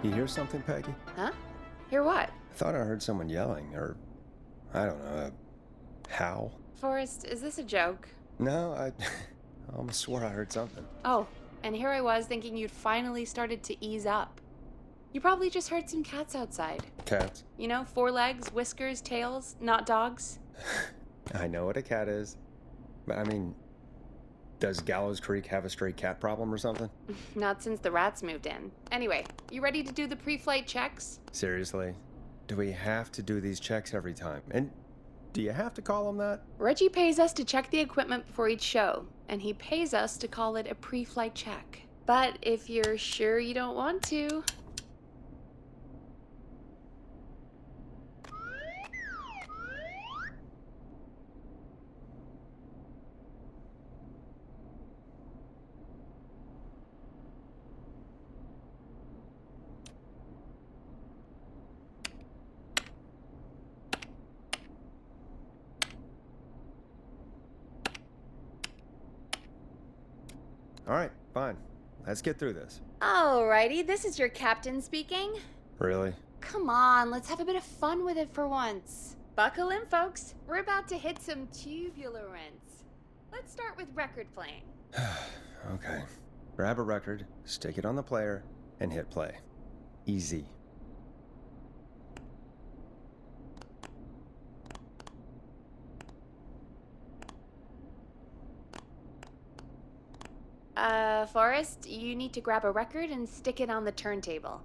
You hear something, Peggy? Huh? Hear what? I thought I heard someone yelling, or I don't know, a howl. Forrest, is this a joke? No, I almost swore I heard something. Oh, and here I was thinking you'd finally started to ease up. You probably just heard some cats outside. Cats? You know, 4 legs, whiskers, tails, not dogs. I know what a cat is. But I mean, does Gallows Creek have a stray cat problem or something? Not since the rats moved in. Anyway, you ready to do the pre-flight checks? Seriously? Do we have to do these checks every time? And do you have to call them that? Reggie pays us to check the equipment before each show, and he pays us to call it a pre-flight check. But if you're sure you don't want to... All right, fine. Let's get through this. Alrighty, this is your captain speaking. Really? Come on, let's have a bit of fun with it for once. Buckle in, folks. We're about to hit some tubular rents. Let's start with record playing. Okay. Grab a record, stick it on the player, and hit play. Easy. Forrest, you need to grab a record and stick it on the turntable.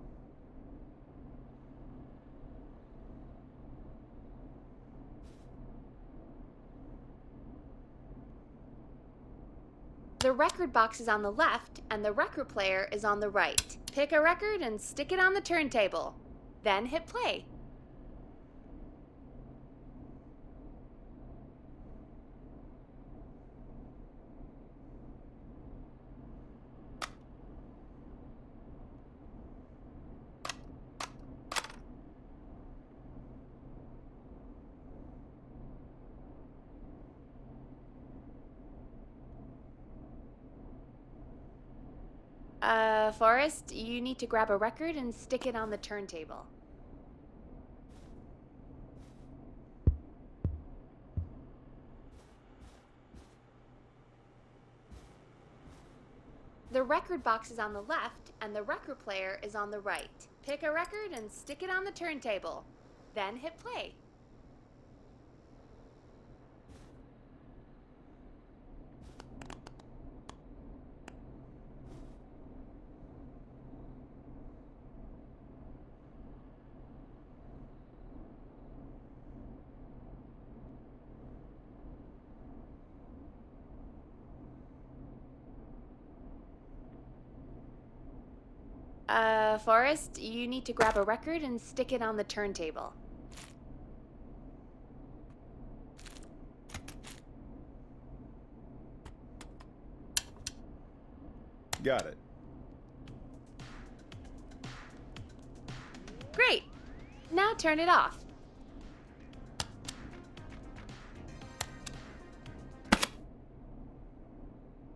The record box is on the left, and the record player is on the right. Pick a record and stick it on the turntable. Then hit play. Forrest, you need to grab a record and stick it on the turntable. The record box is on the left, and the record player is on the right. Pick a record and stick it on the turntable. Then hit play. Forrest, you need to grab a record and stick it on the turntable. Got it. Great! Now turn it off.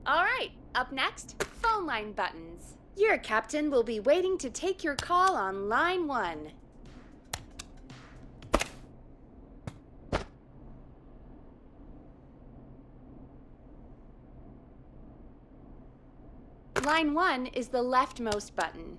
All right, up next, phone line buttons. Your captain will be waiting to take your call on line 1. Line 1 is the leftmost button.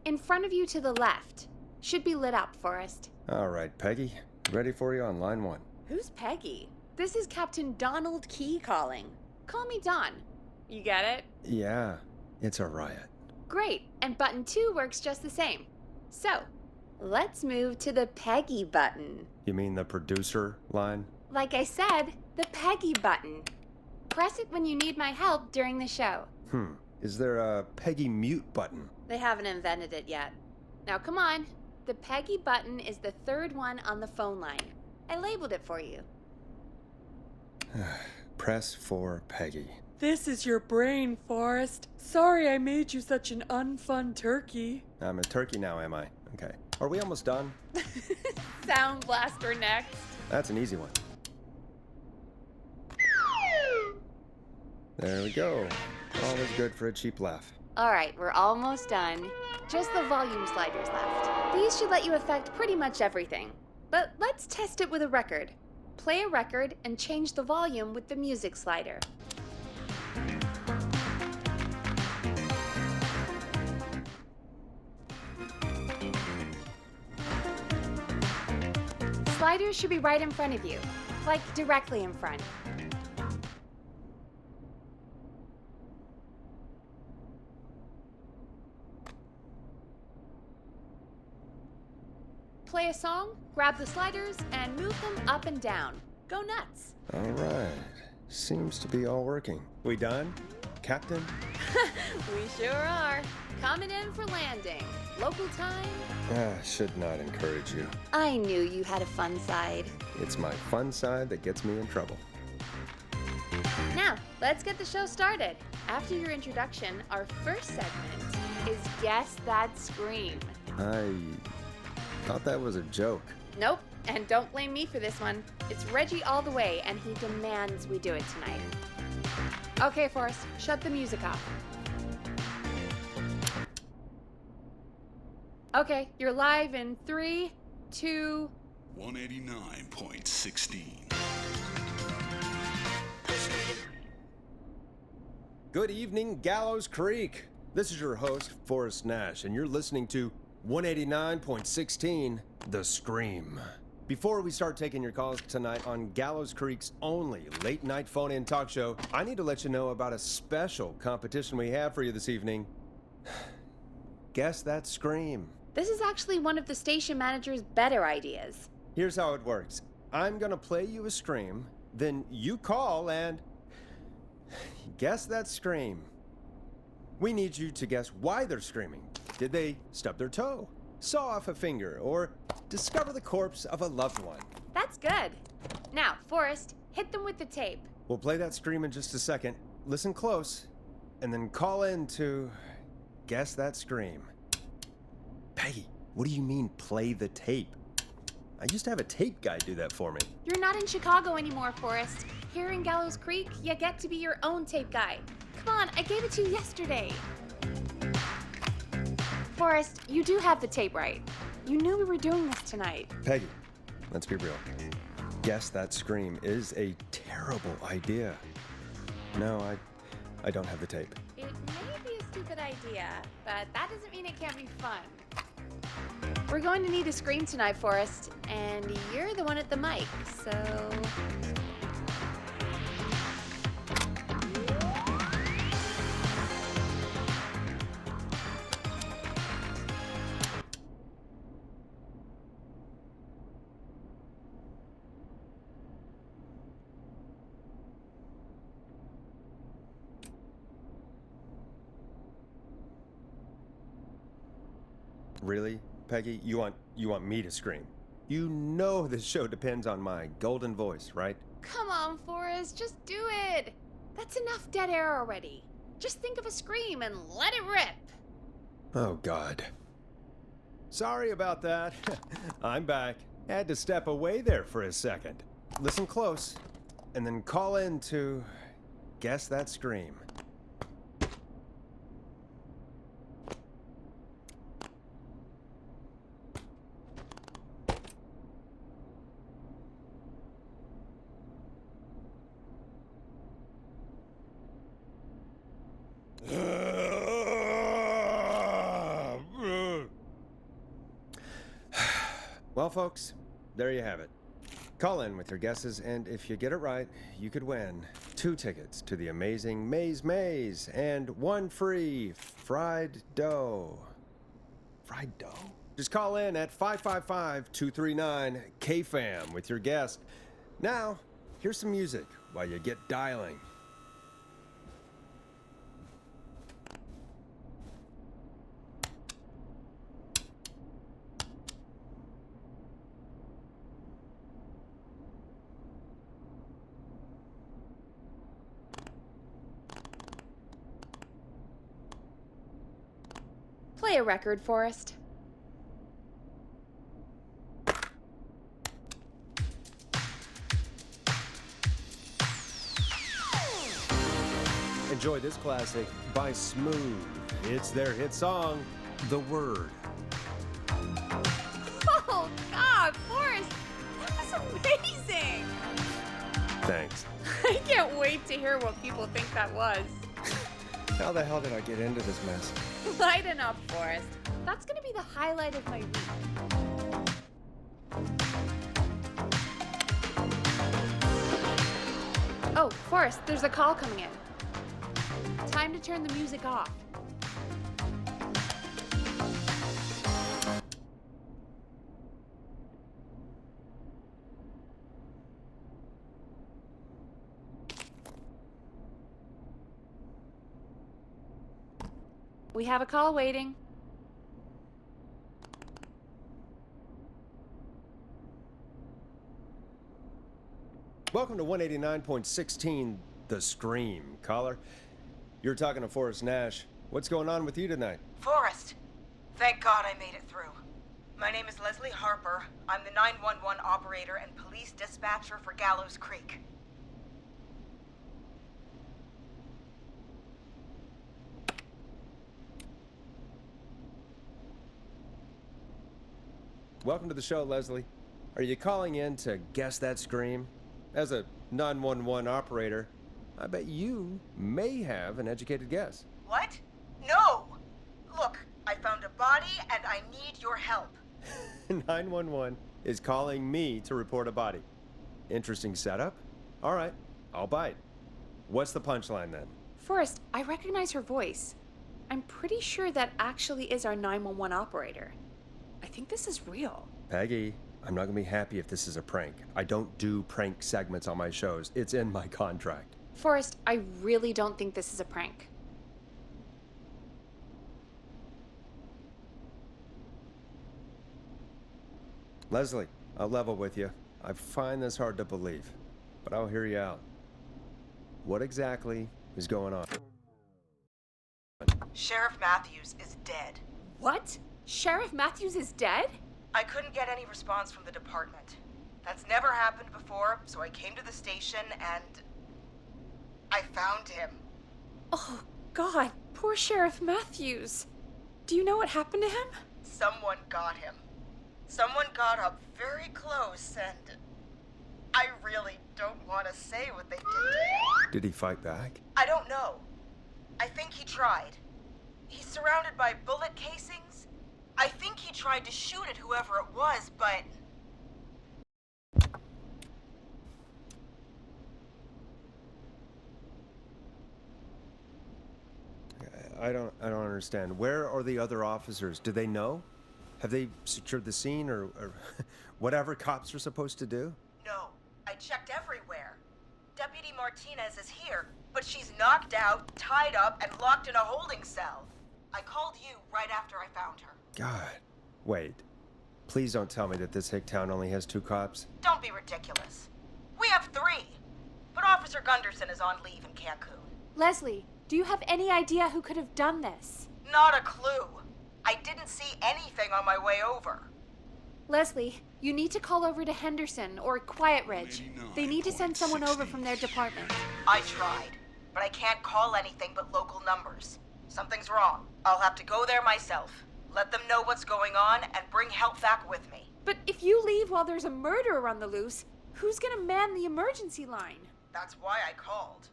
In front of you to the left. Should be lit up, Forrest. All right, Peggy. Ready for you on line 1. Who's Peggy? This is Captain Donald Key calling. Call me Don. You get it? Yeah, it's a riot. Great, and button 2 works just the same. So, let's move to the Peggy button. You mean the producer line? Like I said, the Peggy button. Press it when you need my help during the show. Is there a Peggy mute button? They haven't invented it yet. Now come on. The Peggy button is the 3rd one on the phone line. I labeled it for you. Press for Peggy. This is your brain, Forrest. Sorry I made you such an unfun turkey. I'm a turkey now, am I? Okay. Are we almost done? Sound Blaster next. That's an easy one. There we go. Always good for a cheap laugh. Alright, we're almost done. Just the volume sliders left. These should let you affect pretty much everything. But let's test it with a record. Play a record and change the volume with the music slider. Sliders should be right in front of you, like directly in front. Play a song, grab the sliders, and move them up and down. Go nuts. All right. Seems to be all working. We done, Captain? We sure are. Coming in for landing. Local time? Should not encourage you. I knew you had a fun side. It's my fun side that gets me in trouble. Now, let's get the show started. After your introduction, our first segment is Guess That Scream. I thought that was a joke. Nope, and don't blame me for this one. It's Reggie all the way, and he demands we do it tonight. Okay, Forrest, shut the music off. Okay, you're live in 3, 2... 189.16. Good evening, Gallows Creek. This is your host, Forrest Nash, and you're listening to 189.16, The Scream. Before we start taking your calls tonight on Gallows Creek's only late-night phone-in talk show, I need to let you know about a special competition we have for you this evening. Guess That Scream. This is actually one of the station manager's better ideas. Here's how it works. I'm gonna play you a scream, then you call and guess that scream. We need you to guess why they're screaming. Did they stub their toe, saw off a finger, or discover the corpse of a loved one? That's good. Now, Forrest, hit them with the tape. We'll play that scream in just a second. Listen close, and then call in to guess that scream. Peggy, what do you mean play the tape? I used to have a tape guy do that for me. You're not in Chicago anymore, Forrest. Here in Gallows Creek, you get to be your own tape guy. Come on, I gave it to you yesterday. Forrest, you do have the tape right. You knew we were doing this tonight. Peggy, let's be real. Guess that scream is a terrible idea. No, I don't have the tape. It may be a stupid idea, but that doesn't mean it can't be fun. We're going to need a scream tonight, Forrest, and you're the one at the mic, so... Really, Peggy? You want me to scream? You know this show depends on my golden voice, right? Come on, Forrest, just do it. That's enough dead air already. Just think of a scream and let it rip. Oh, God. Sorry about that. I'm back. Had to step away there for a second. Listen close, and then call in to guess that scream. Well, folks, there you have it. Call in with your guesses, and if you get it right, you could win 2 tickets to the amazing Maze Maze and 1 free fried dough. Fried dough? Just call in at 555-239-KFAM with your guess. Now, here's some music while you get dialing. Play a record, Forrest. Enjoy this classic by Smooth. It's their hit song, The Word. Oh, God, Forrest, that was amazing! Thanks. I can't wait to hear what people think that was. How the hell did I get into this mess? Lighten up, Forrest. That's gonna be the highlight of my week. Oh, Forrest, there's a call coming in. Time to turn the music off. We have a call waiting. Welcome to 189.16, The Scream. Caller, you're talking to Forrest Nash. What's going on with you tonight? Forrest, thank God I made it through. My name is Leslie Harper. I'm the 911 operator and police dispatcher for Gallows Creek. Welcome to the show, Leslie. Are you calling in to guess that scream? As a 911 operator, I bet you may have an educated guess. What? No! Look, I found a body and I need your help. 911 is calling me to report a body. Interesting setup. All right, I'll bite. What's the punchline then? Forrest, I recognize her voice. I'm pretty sure that actually is our 911 operator. I think this is real. Peggy, I'm not gonna be happy if this is a prank. I don't do prank segments on my shows. It's in my contract. Forrest, I really don't think this is a prank. Leslie, I'll level with you. I find this hard to believe, but I'll hear you out. What exactly is going on? Sheriff Matthews is dead. What? Sheriff Matthews is dead? I couldn't get any response from the department. That's never happened before, so I came to the station and I found him. Oh, God, poor Sheriff Matthews. Do you know what happened to him? Someone got him. Someone got up very close and I really don't want to say what they did to him. Did he fight back? I don't know. I think he tried. He's surrounded by bullet casings. I think he tried to shoot at whoever it was, but... I don't understand. Where are the other officers? Do they know? Have they secured the scene or whatever cops are supposed to do? No, I checked everywhere. Deputy Martinez is here, but she's knocked out, tied up, and locked in a holding cell. I called you right after I found her. God. Wait. Please don't tell me that this hick town only has 2 cops. Don't be ridiculous. We have 3. But Officer Gunderson is on leave in Cancun. Leslie, do you have any idea who could have done this? Not a clue. I didn't see anything on my way over. Leslie, you need to call over to Henderson or Quiet Ridge. They need to send someone over from their department. I tried, but I can't call anything but local numbers. Something's wrong. I'll have to go there myself. Let them know what's going on and bring help back with me. But if you leave while there's a murderer on the loose, who's gonna man the emergency line? That's why I called.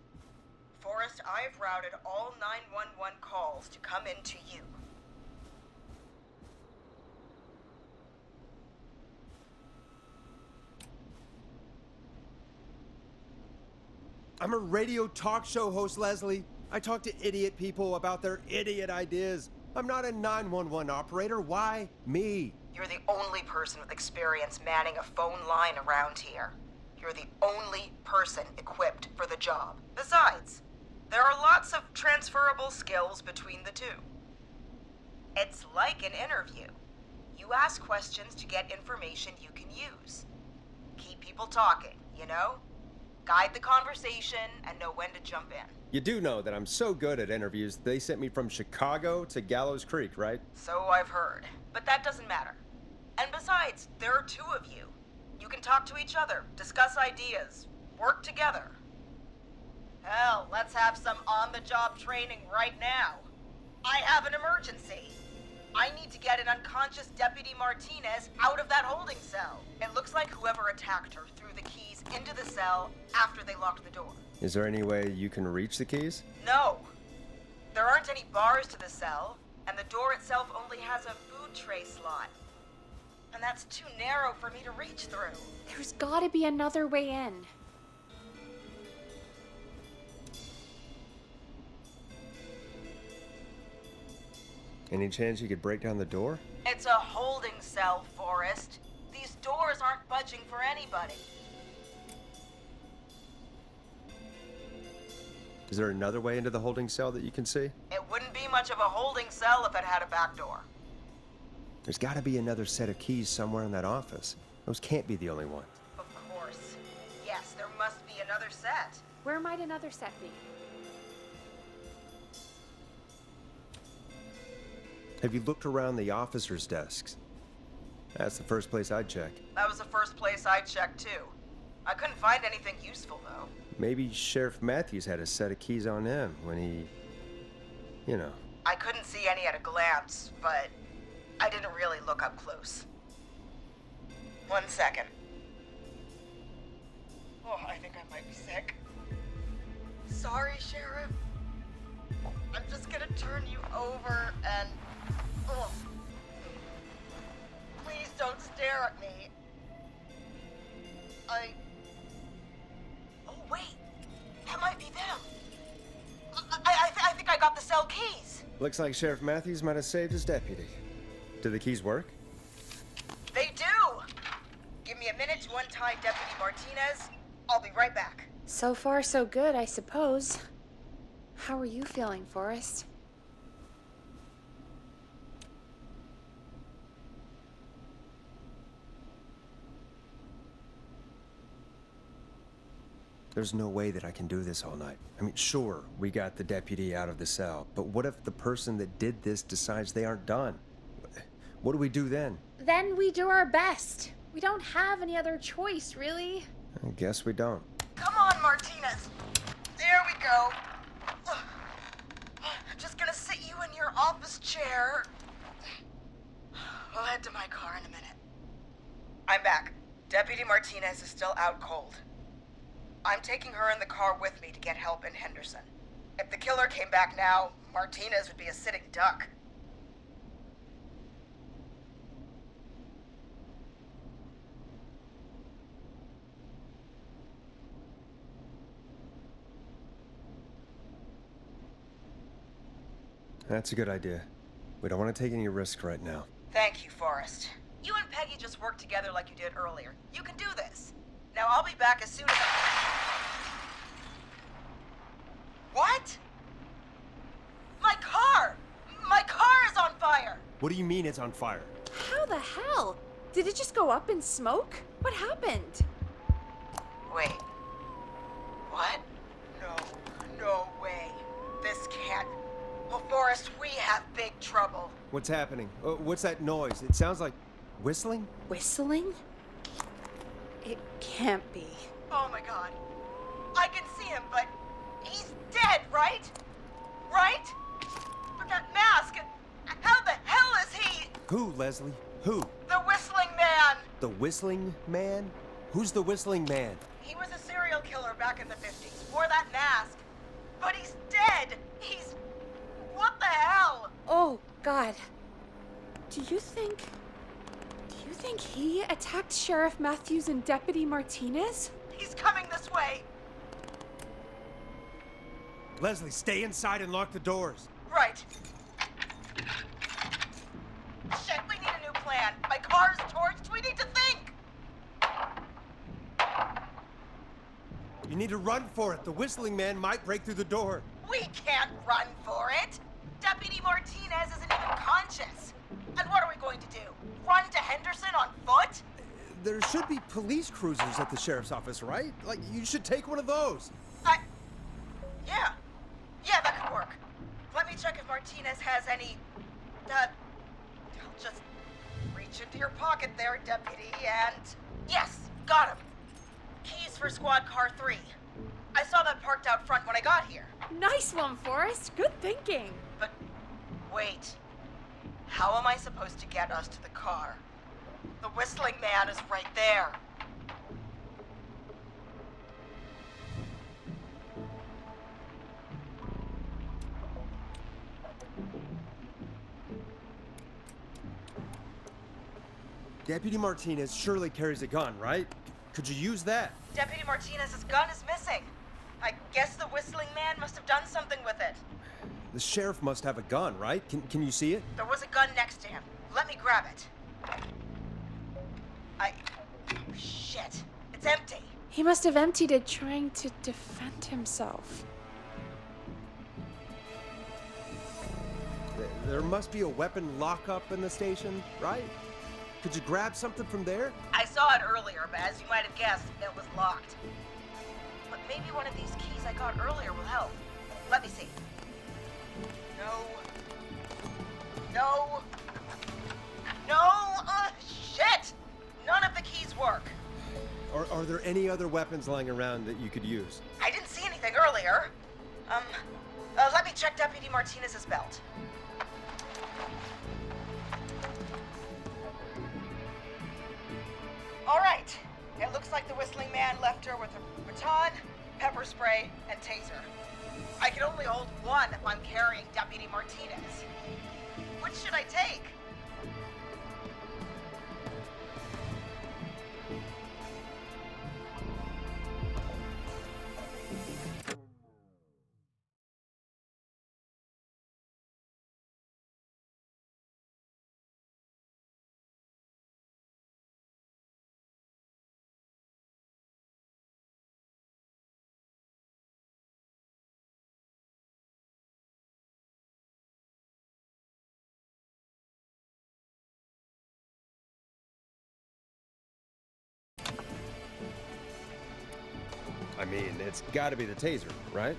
Forrest, I've routed all 911 calls to come in to you. I'm a radio talk show host, Leslie. I talk to idiot people about their idiot ideas. I'm not a 911 operator. Why me? You're the only person with experience manning a phone line around here. You're the only person equipped for the job. Besides, there are lots of transferable skills between the two. It's like an interview. You ask questions to get information you can use. Keep people talking, you know? Guide the conversation and know when to jump in. You do know that I'm so good at interviews, they sent me from Chicago to Gallows Creek, right? So I've heard. But that doesn't matter. And besides, there are 2 of you. You can talk to each other, discuss ideas, work together. Hell, let's have some on-the-job training right now. I have an emergency. I need to get an unconscious Deputy Martinez out of that holding cell. It looks like whoever attacked her threw the keys into the cell after they locked the door. Is there any way you can reach the keys? No. There aren't any bars to the cell, and the door itself only has a food tray slot. And that's too narrow for me to reach through. There's gotta be another way in. Any chance you could break down the door? It's a holding cell, Forrest. These doors aren't budging for anybody. Is there another way into the holding cell that you can see? It wouldn't be much of a holding cell if it had a back door. There's got to be another set of keys somewhere in that office. Those can't be the only ones. Of course. Yes, there must be another set. Where might another set be? Have you looked around the officers' desks? That's the first place I'd check. That was the first place I checked, too. I couldn't find anything useful, though. Maybe Sheriff Matthews had a set of keys on him when he... I couldn't see any at a glance, but I didn't really look up close. 1 second. Oh, I think I might be sick. Sorry, Sheriff. I'm just gonna turn you over and... Oh. Please don't stare at me. Oh, wait. That might be them. I think I got the cell keys. Looks like Sheriff Matthews might have saved his deputy. Do the keys work? They do! Give me a minute to untie Deputy Martinez. I'll be right back. So far, so good, I suppose. How are you feeling, Forrest? There's no way that I can do this all night. I mean, sure, we got the deputy out of the cell, but what if the person that did this decides they aren't done? What do we do then? Then we do our best. We don't have any other choice, really. I guess we don't. Come on, Martinez. There we go. I'm just gonna sit you in your office chair. We'll head to my car in a minute. I'm back. Deputy Martinez is still out cold. I'm taking her in the car with me to get help in Henderson. If the killer came back now, Martinez would be a sitting duck. That's a good idea. We don't want to take any risk right now. Thank you, Forrest. You and Peggy just worked together like you did earlier. You can do this. Now I'll be back as soon as What? My car! My car is on fire! What do you mean it's on fire? How the hell? Did it just go up in smoke? What happened? Wait. What? No way. This can't... Well, Forrest, we have big trouble. What's happening? What's that noise? It sounds like whistling? Whistling? It can't be. Oh my god. I can see him, but he's dead, right? Right? But that mask, how the hell is he? Who, Leslie? Who? The Whistling Man! The Whistling Man? Who's the Whistling Man? He was a serial killer back in the 50s, wore that mask. But he's dead! He's... What the hell? Oh, God. Do you think he attacked Sheriff Matthews and Deputy Martinez? He's coming this way. Leslie, stay inside and lock the doors. Right. Shit, we need a new plan. My car's torched. We need to think. You need to run for it. The Whistling Man might break through the door. We can't run for it. Deputy Martinez isn't even conscious. And what are we going to do? Run to Henderson on foot? There should be police cruisers at the sheriff's office, right? Like, you should take one of those. Yeah, that could work. Let me check if Martinez has any... I'll just reach into your pocket there, Deputy, and... Yes, got him. Keys for squad car 3. I saw that parked out front when I got here. Nice one, Forrest. Good thinking. But wait. How am I supposed to get us to the car? The whistling man is right there. Deputy Martinez surely carries a gun, right? Could you use that? Deputy Martinez's gun is missing. I guess the whistling man must have done something with it. The sheriff must have a gun, right? Can you see it? There was a gun next to him. Let me grab it. Shit. It's empty. He must have emptied it trying to defend himself. There must be a weapon lockup in the station, right? Could you grab something from there? I saw it earlier, but as you might have guessed, it was locked. But maybe one of these keys I got earlier will help. Let me see. No. No. No! Shit! None of the keys work. Are there any other weapons lying around that you could use? I didn't see anything earlier. Let me check Deputy Martinez's belt. All right. It looks like the whistling man left her with a baton, pepper spray, and taser. I can only hold one if I'm carrying Deputy Martinez. Which should I take? I mean, it's gotta be the taser, right?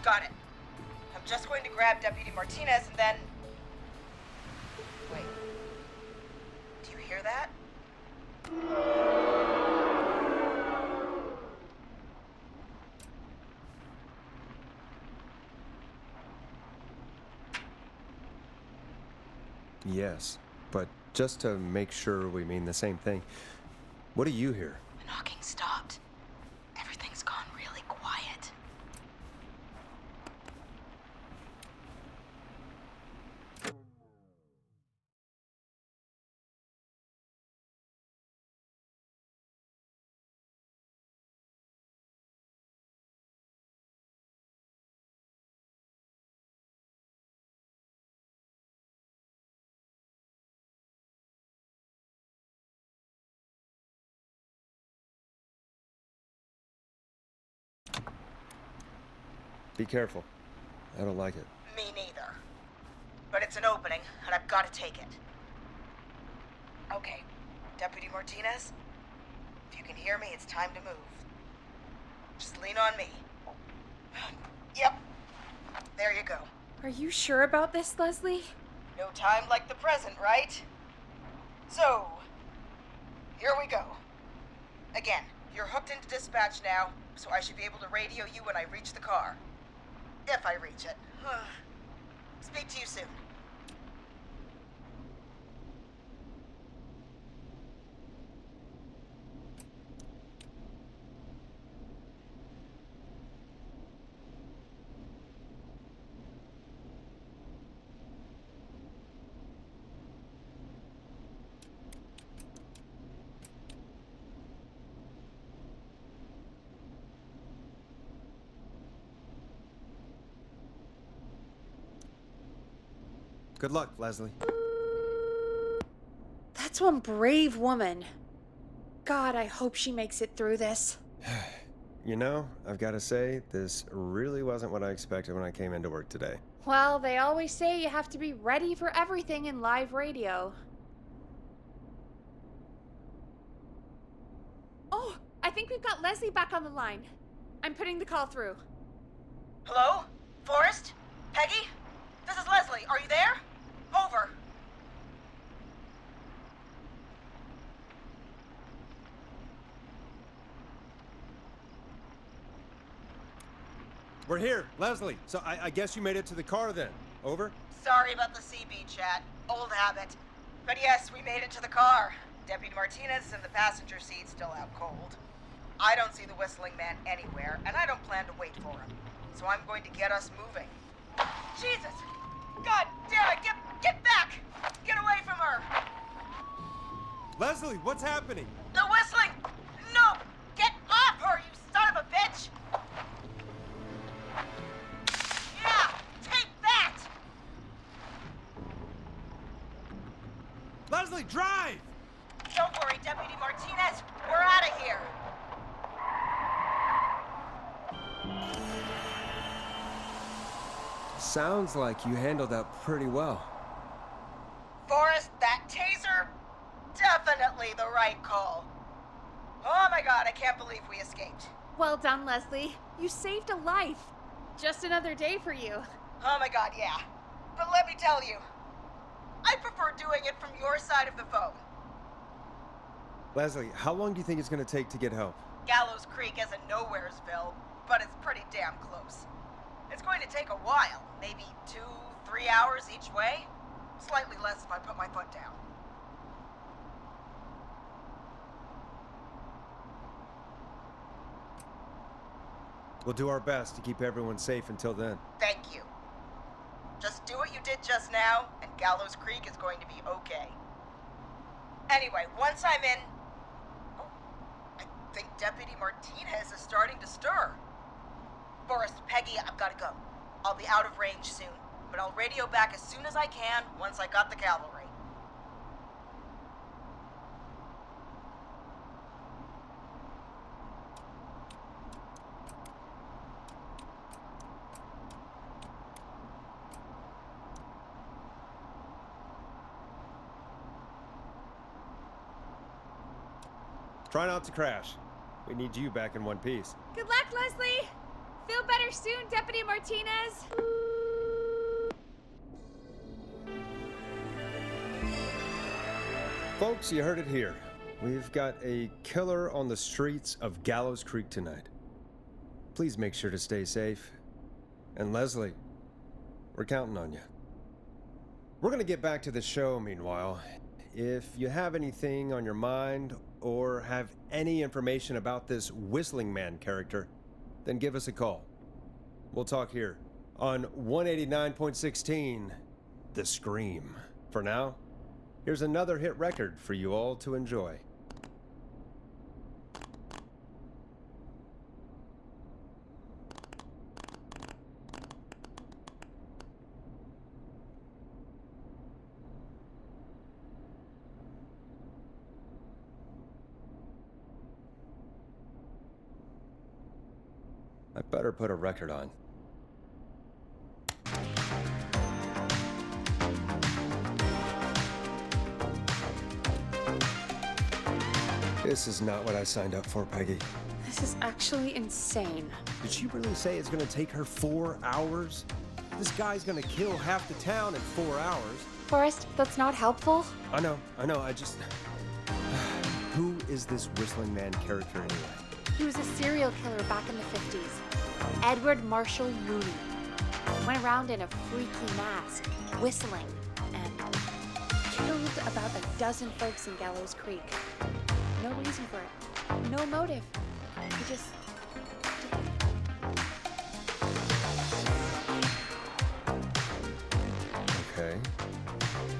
Got it. I'm just going to grab Deputy Martinez and then... Wait. Do you hear that? Yes, but just to make sure we mean the same thing, what do you hear? The knocking stopped. Everything's gone really quiet. Be careful. I don't like it. Me neither. But it's an opening, and I've got to take it. Okay, Deputy Martinez, if you can hear me, it's time to move. Just lean on me. Yep. There you go. Are you sure about this, Leslie? No time like the present, right? So, here we go. Again, you're hooked into dispatch now, so I should be able to radio you when I reach the car. If I reach it. Speak to you soon. Good luck, Leslie. That's one brave woman. God, I hope she makes it through this. You know, I've got to say, this really wasn't what I expected when I came into work today. Well, they always say you have to be ready for everything in live radio. Oh, I think we've got Leslie back on the line. I'm putting the call through. Hello? Forrest? Peggy? This is Leslie. Are you there? Over. We're here, Leslie. So I guess you made it to the car then. Over? Sorry about the CB chat. Old habit. But yes, we made it to the car. Deputy Martinez is in the passenger seat, still out cold. I don't see the Whistling Man anywhere, and I don't plan to wait for him. So I'm going to get us moving. Jesus! God damn it! Get back! Get away from her! Leslie, what's happening? The Whistling! No! Get off her, you son of a bitch! Yeah! Take that! Leslie, drive! Don't worry, Deputy Martinez. We're out of here. Sounds like you handled that pretty well. Forrest, that taser? Definitely the right call. Oh my god, I can't believe we escaped. Well done, Leslie. You saved a life. Just another day for you. Oh my god, yeah. But let me tell you, I prefer doing it from your side of the phone. Leslie, how long do you think it's going to take to get help? Gallows Creek isn't Nowheresville, but it's pretty damn close. It's going to take a while, maybe 2-3 hours each way. Slightly less if I put my foot down. We'll do our best to keep everyone safe until then. Thank you. Just do what you did just now, and Gallows Creek is going to be okay. Anyway, once I'm in... Oh, I think Deputy Martinez is starting to stir. Forrest, Peggy, I've got to go. I'll be out of range soon, but I'll radio back as soon as I can once I got the cavalry. Try not to crash. We need you back in one piece. Good luck, Leslie. Feel better soon, Deputy Martinez. Folks, you heard it here. We've got a killer on the streets of Gallows Creek tonight. Please make sure to stay safe. And Leslie, we're counting on you. We're gonna get back to the show meanwhile. If you have anything on your mind or have any information about this Whistling Man character, then give us a call. We'll talk here on 189.16, The Scream. For now, here's another hit record for you all to enjoy. I better put a record on. This is not what I signed up for, Peggy. This is actually insane. Did she really say it's gonna take her 4 hours? This guy's gonna kill half the town in 4 hours. Forrest, that's not helpful. I know, I just... Who is this Whistling Man character anyway? He was a serial killer back in the 50s. Edward Marshall Mooney. Went around in a freaky mask, whistling, and killed about a dozen folks in Gallows Creek. No reason for it. No motive. He just did it. Okay.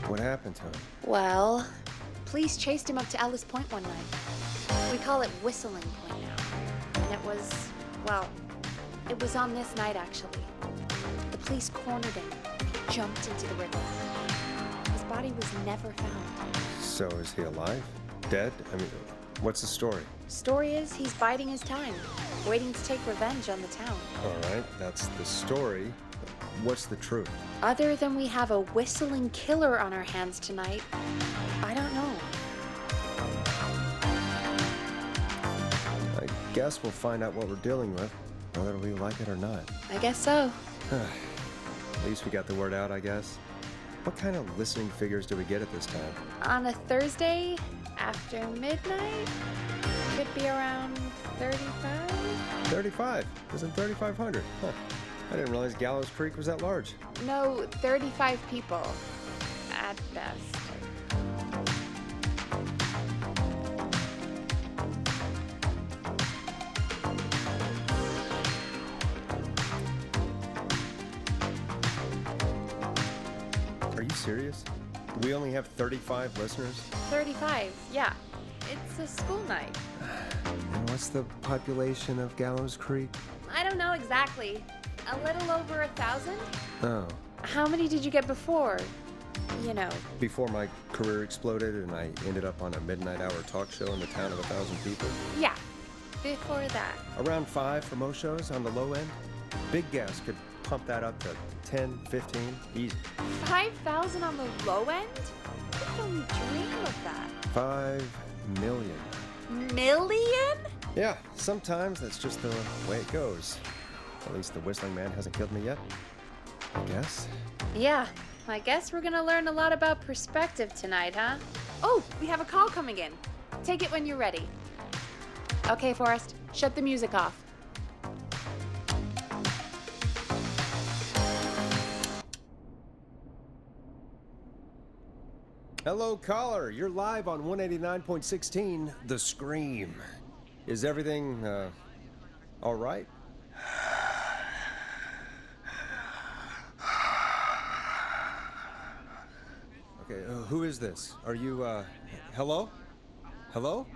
What happened to him? Well, police chased him up to Ellis Point one night. We call it Whistling Point now. And it was, well, it was on this night actually. The police cornered him. He jumped into the river. His body was never found. So is he alive? Dead? I mean, what's the story? Story is he's biding his time, waiting to take revenge on the town. All right, that's the story. What's the truth? Other than we have a whistling killer on our hands tonight, I don't know. I guess we'll find out what we're dealing with, whether we like it or not. I guess so. At least we got the word out, I guess. What kind of listening figures do we get at this time? On a Thursday after midnight, could be around 35. 35. Isn't 3,500? Huh. I didn't realize Gallows Creek was that large. No, 35 people. At best. Are you serious? We only have 35 listeners? 35, yeah. It's a school night. And what's the population of Gallows Creek? I don't know exactly. A little over 1,000? Oh. How many did you get before? You know. Before my career exploded and I ended up on a midnight hour talk show in the town of 1,000 people? Yeah. Before that. Around 5 for most shows on the low end. Big guests could pump that up to 10, 15, easy. 5,000 on the low end? I don't dream of that. 5 million. Million? Yeah, sometimes that's just the way it goes. At least the Whistling Man hasn't killed me yet, I guess. Yeah, I guess we're gonna learn a lot about perspective tonight, huh? Oh, we have a call coming in. Take it when you're ready. Okay, Forrest, shut the music off. Hello, caller. You're live on 189.16, The Scream. Is everything, all right? Okay, who is this? Are you, hello? Hello?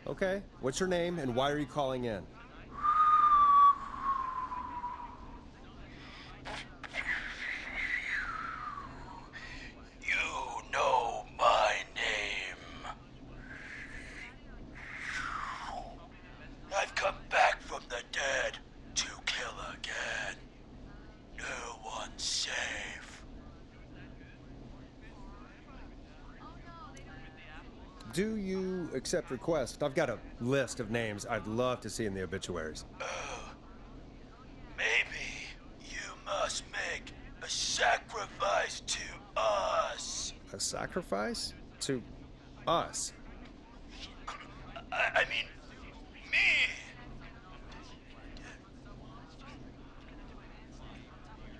Okay, what's your name and why are you calling in? Do you accept requests? I've got a list of names I'd love to see in the obituaries. Maybe you must make a sacrifice to us. A sacrifice? To us? I mean, me.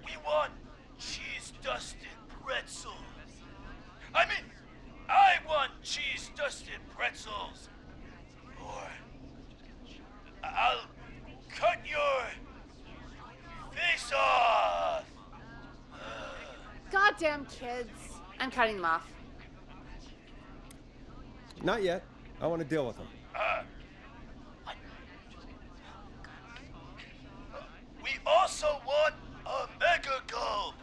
We want cheese-dusted pretzels. I mean, I want cheese-dusted pretzels. Or I'll cut your face off. Goddamn kids. I'm cutting them off. Not yet. I want to deal with them. We also want a mega gulp.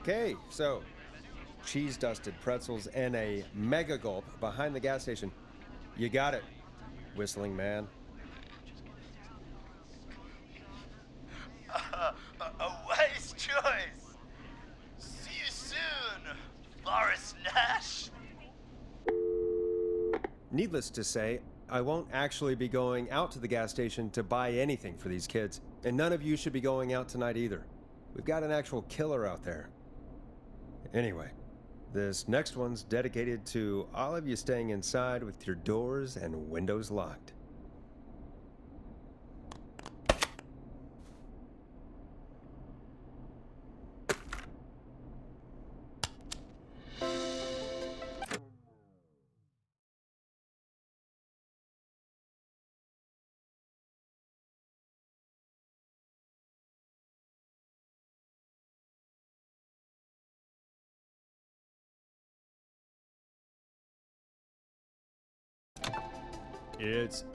Okay, so cheese-dusted pretzels and a mega gulp behind the gas station. You got it, Whistling Man. A wise choice. See you soon, Forrest Nash. Needless to say, I won't actually be going out to the gas station to buy anything for these kids, and none of you should be going out tonight either. We've got an actual killer out there. Anyway, this next one's dedicated to all of you staying inside with your doors and windows locked. It's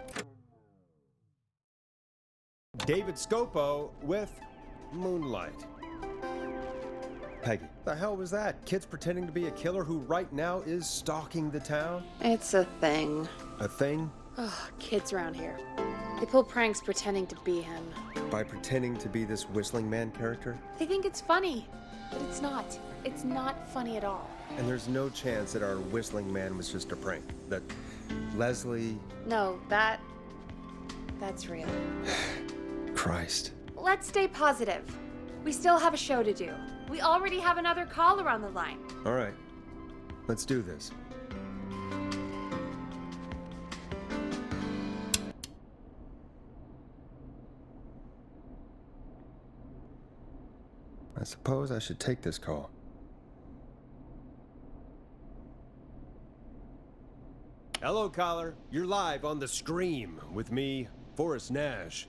David Scopo with Moonlight. Peggy, the hell was that? Kids pretending to be a killer who right now is stalking the town? It's a thing. A thing? Ugh, kids around here. They pull pranks pretending to be him. By pretending to be this Whistling Man character? They think it's funny, but it's not. It's not funny at all. And there's no chance that our Whistling Man was just a prank. That Leslie... No, that that's real. Christ. Let's stay positive. We still have a show to do. We already have another caller on the line. All right. Let's do this. I suppose I should take this call. Hello, caller. You're live on The Scream with me, Forrest Nash.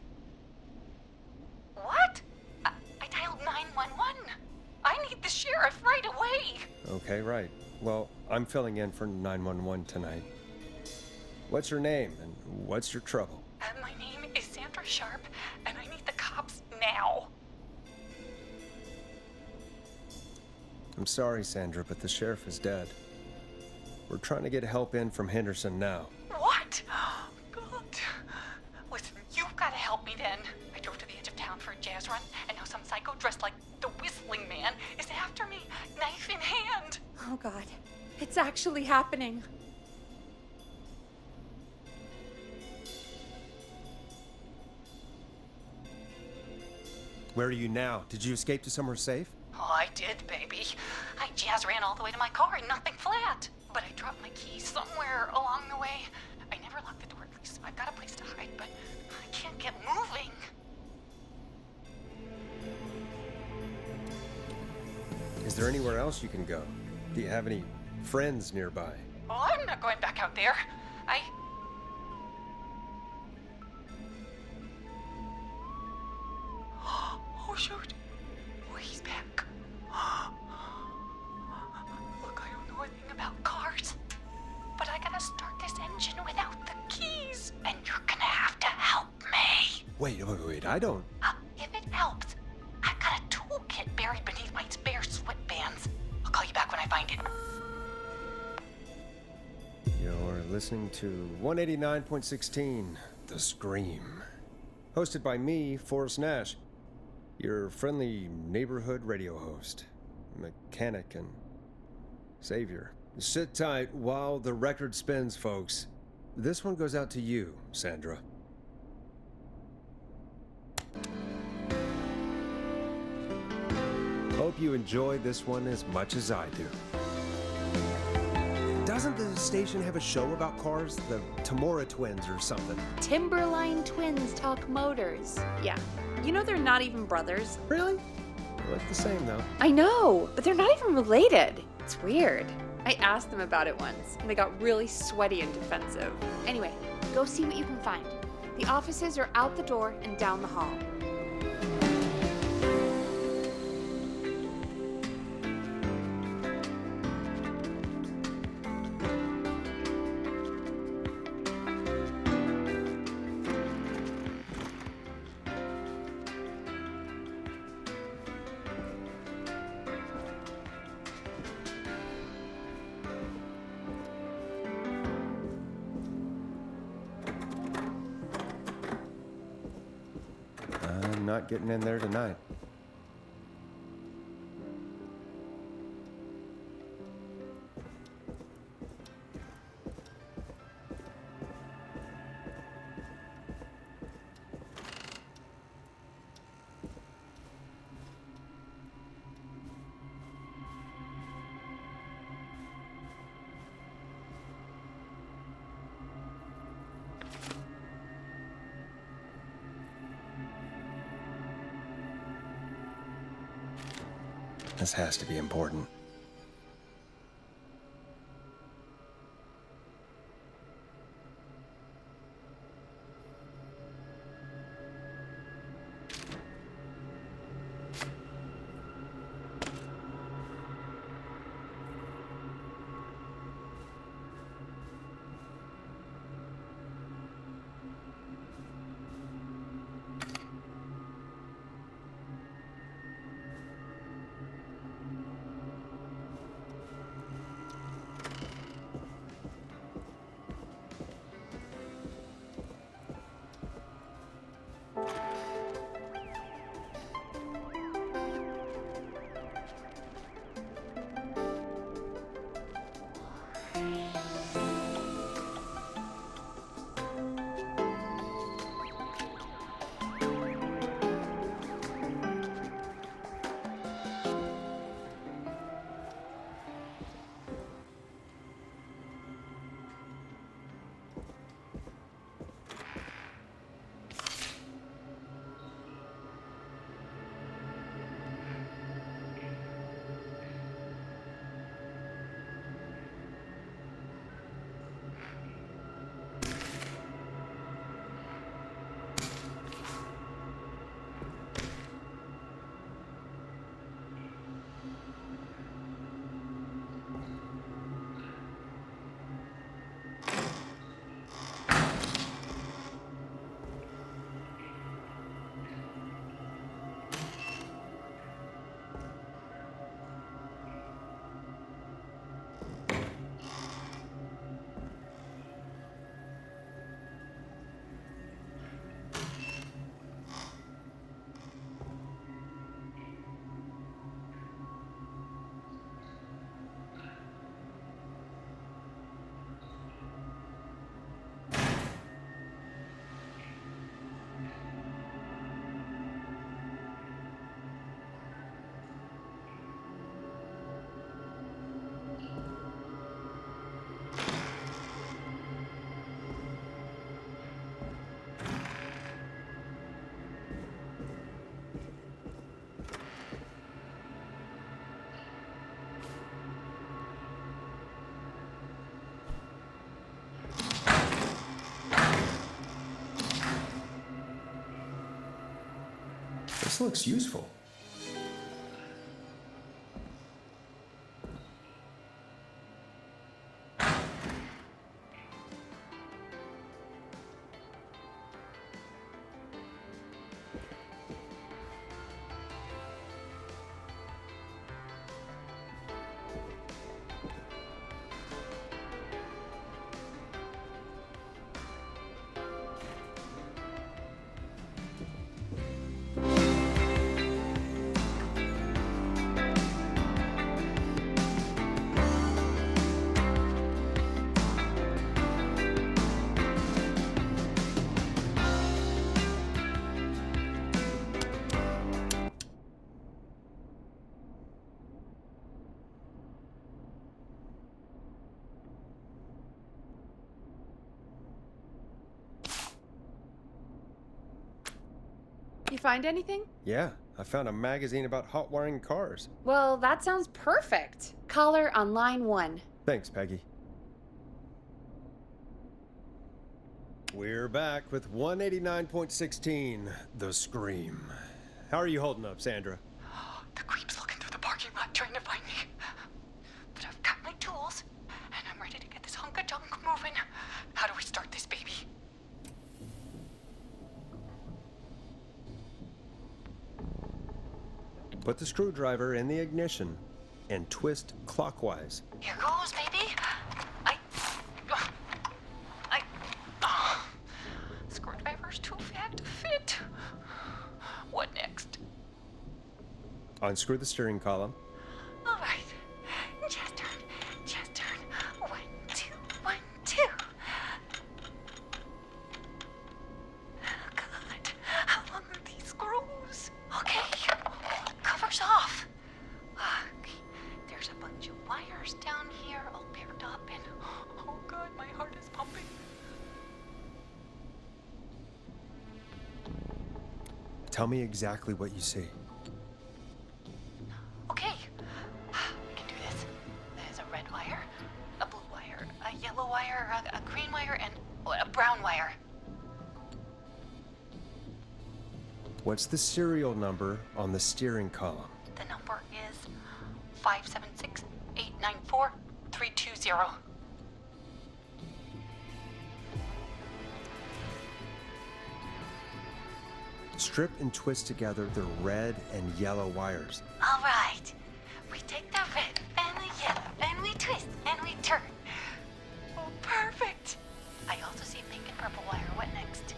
What? I dialed 911. I need the sheriff right away. Okay, right. Well, I'm filling in for 911 tonight. What's your name and what's your trouble? My name is Sandra Sharp, and I need the cops now. I'm sorry, Sandra, but the sheriff is dead. We're trying to get help in from Henderson now. What? God. Listen, you've got to help me then. I drove to the edge of town for a jazz run, and now some psycho dressed like the Whistling Man is after me, knife in hand. Oh God, it's actually happening. Where are you now? Did you escape to somewhere safe? Oh, I did, baby. I jazz ran all the way to my car and nothing flat. But I dropped my keys somewhere along the way. I never locked the door, at least I've got a place to hide, but I can't get moving. Is there anywhere else you can go? Do you have any friends nearby? Oh, I'm not going back out there. Oh, shoot. Oh, he's back. Look, I don't know anything about cars, but I gotta start this engine without the keys, and you're gonna have to help me. Wait, I don't... If it helps, I've got a toolkit buried beneath my spare sweatbands. I'll call you back when I find it. You're listening to 189.16, The Scream. Hosted by me, Forrest Nash, your friendly neighborhood radio host, mechanic and savior. Sit tight while the record spins, folks. This one goes out to you, Sandra. Hope you enjoy this one as much as I do. Doesn't the station have a show about cars? The Tamora twins or something? Timberline twins talk motors. Yeah. You know they're not even brothers. Really? They look the same, though. I know, but they're not even related. It's weird. I asked them about it once, and they got really sweaty and defensive. Anyway, go see what you can find. The offices are out the door and down the hall. I'm not getting in there tonight. This has to be important. This looks useful. You find anything? Yeah, I found a magazine about hot wiring cars. Well, that sounds perfect. Caller on line 1. Thanks, Peggy. We're back with 189.16, The Scream. How are you holding up, Sandra? The creep's looking through the parking lot trying to find me. But I've got my tools, and I'm ready to get this hunk of junk moving. How do we start this baby? Put the screwdriver in the ignition and twist clockwise. Here goes, baby. Screwdriver's too fat to fit. What next? Unscrew the steering column. All right. Just turn. 1, 2, 1, 2. Oh, God. How long are these screws? Okay. Cover's off. Okay. There's a bunch of wires down here all paired up and oh God, my heart is pumping. Tell me exactly what you see. Okay. We can do this. There's a red wire, a blue wire, a yellow wire, a green wire, and a brown wire. What's the serial number on the steering column? The number is 576-894-320. Strip and twist together the red and yellow wires. All right. We take the red and the yellow and we twist and we turn. Oh, perfect. I also see pink and purple wire. What next?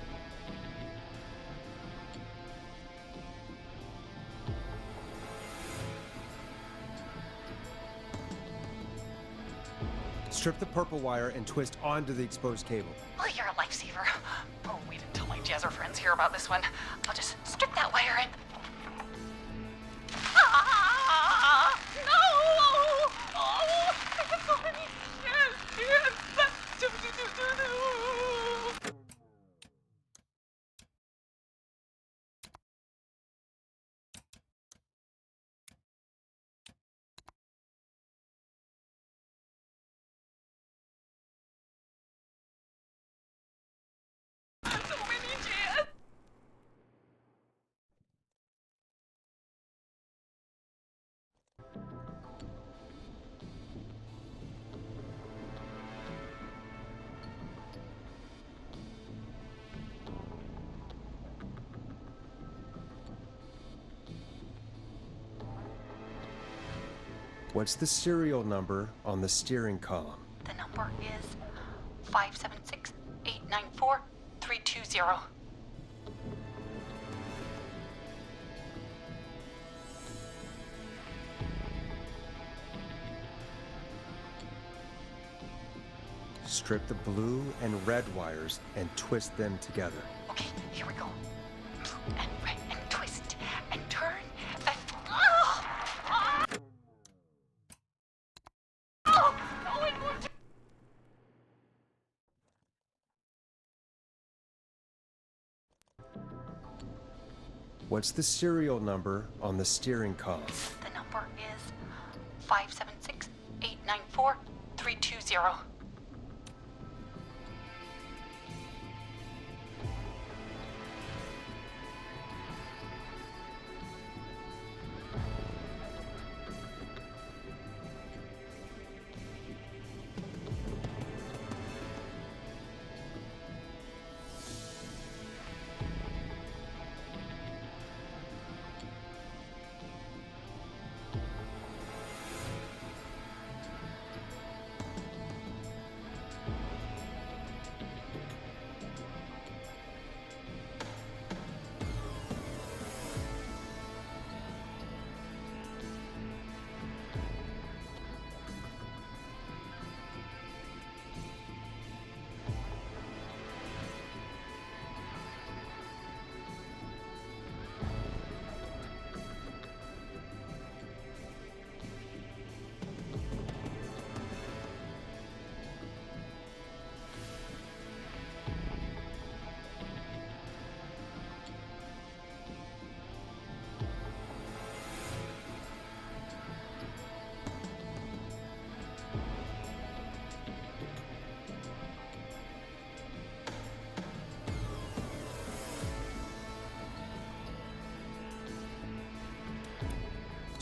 Strip the purple wire and twist onto the exposed cable. Oh, you're a lifesaver. Oh, wait until my jazzer friends hear about this one. I'll just strip that wire and... Ah! No! Oh! Yes! So many jazz! What's the serial number on the steering column? The number is 576-894-320. Strip the blue and red wires and twist them together. Okay, here we go. Blue and red and twist and turn and... Oh! Ah! Oh! Oh, it won't... What's the serial number on the steering column? The number is 576-894-320.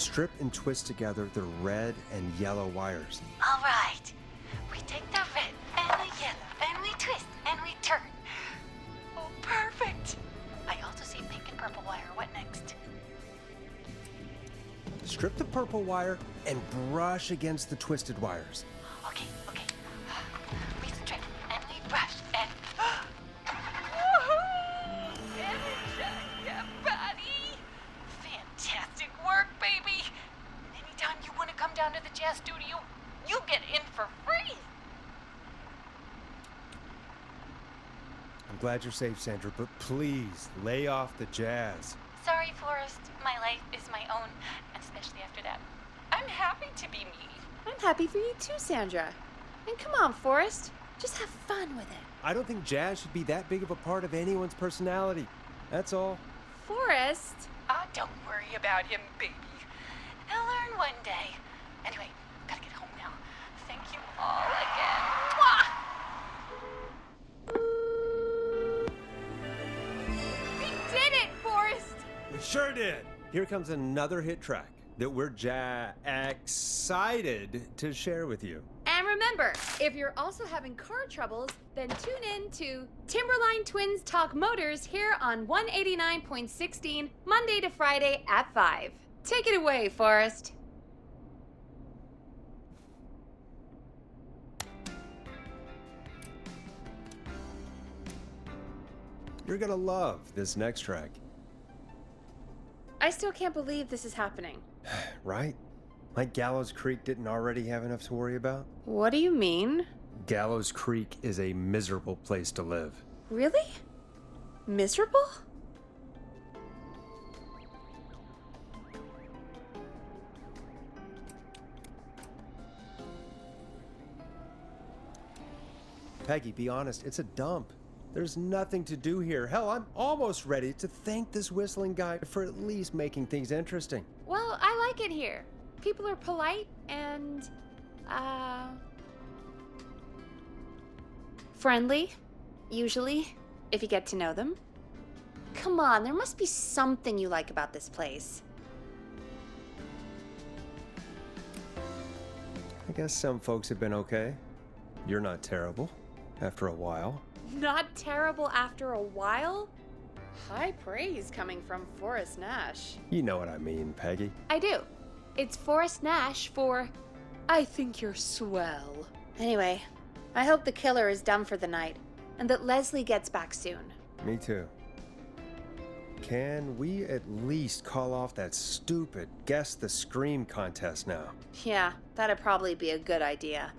Strip and twist together the red and yellow wires. All right. We take the red and the yellow and we twist and we turn. Oh, perfect. I also see pink and purple wire. What next? Strip the purple wire and brush against the twisted wires. Okay. We strip and we brush and... Yeah, buddy. Fantastic work, baby. Anytime you want to come down to the jazz studio, you get in for free. I'm glad you're safe, Sandra, but please lay off the jazz. Sorry, Forrest. My life is my own, especially after that. I'm happy to be me. I'm happy for you too, Sandra. And come on, Forrest. Just have fun with it. I don't think jazz should be that big of a part of anyone's personality. That's all. Forrest? Don't worry about him, baby. He'll learn one day. Anyway, gotta get home now. Thank you all again. Mwah! We did it, Forrest! We sure did. Here comes another hit track that we're excited to share with you. And remember, if you're also having car troubles, then tune in to Timberline Twins Talk Motors here on 189.16, Monday to Friday at 5. Take it away, Forrest. You're gonna love this next track, I still can't believe this is happening. right? Like Gallows Creek didn't already have enough to worry about? What do you mean? Gallows Creek is a miserable place to live. Really? Miserable? Peggy, be honest, it's a dump. There's nothing to do here. Hell, I'm almost ready to thank this whistling guy for at least making things interesting. Well, I like it here. People are polite and, friendly, usually, if you get to know them. Come on, there must be something you like about this place. I guess some folks have been okay. You're not terrible, after a while. Not terrible after a while? High praise coming from Forrest Nash. You know what I mean, Peggy. I do. It's Forrest Nash for I think you're swell. Anyway, I hope the killer is done for the night and that Leslie gets back soon. Me too. Can we at least call off that stupid Guess the Scream contest now? Yeah, that'd probably be a good idea.